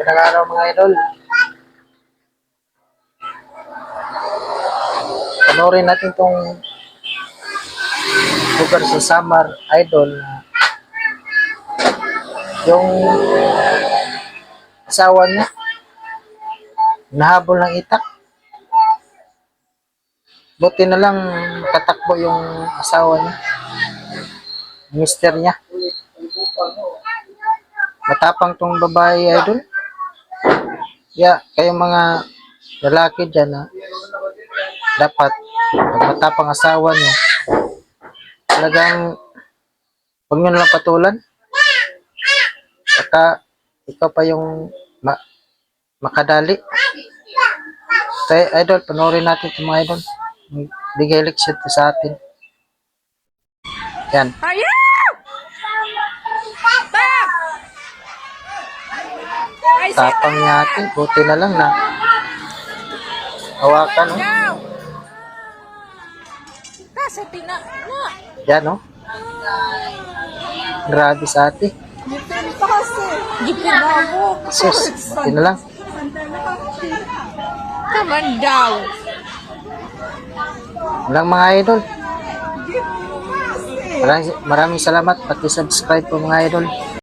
Magandang araw mga idol. Panoorin natin tong lugar sa Samar, idol. Yung asawa niya, nahabol ng itak. Buti na lang katakbo yung asawa niya, mister niya. Matapang tong babae, idol. Kayong mga lalaki dyan, dapat pag matapang asawa niyo, talagang huwag nyo nalang patulan. Baka ikaw pa yung makadali. So, idol, panoorin natin itong mga idol. Bigay leksyon to sa atin. Yan. Tapang natin. Buti na lang na hawakan. Yan, no? Grabe sa atin. Sus, buti na lang. Naman daw. Walang mga idol. Maraming salamat. Pati subscribe po mga idol.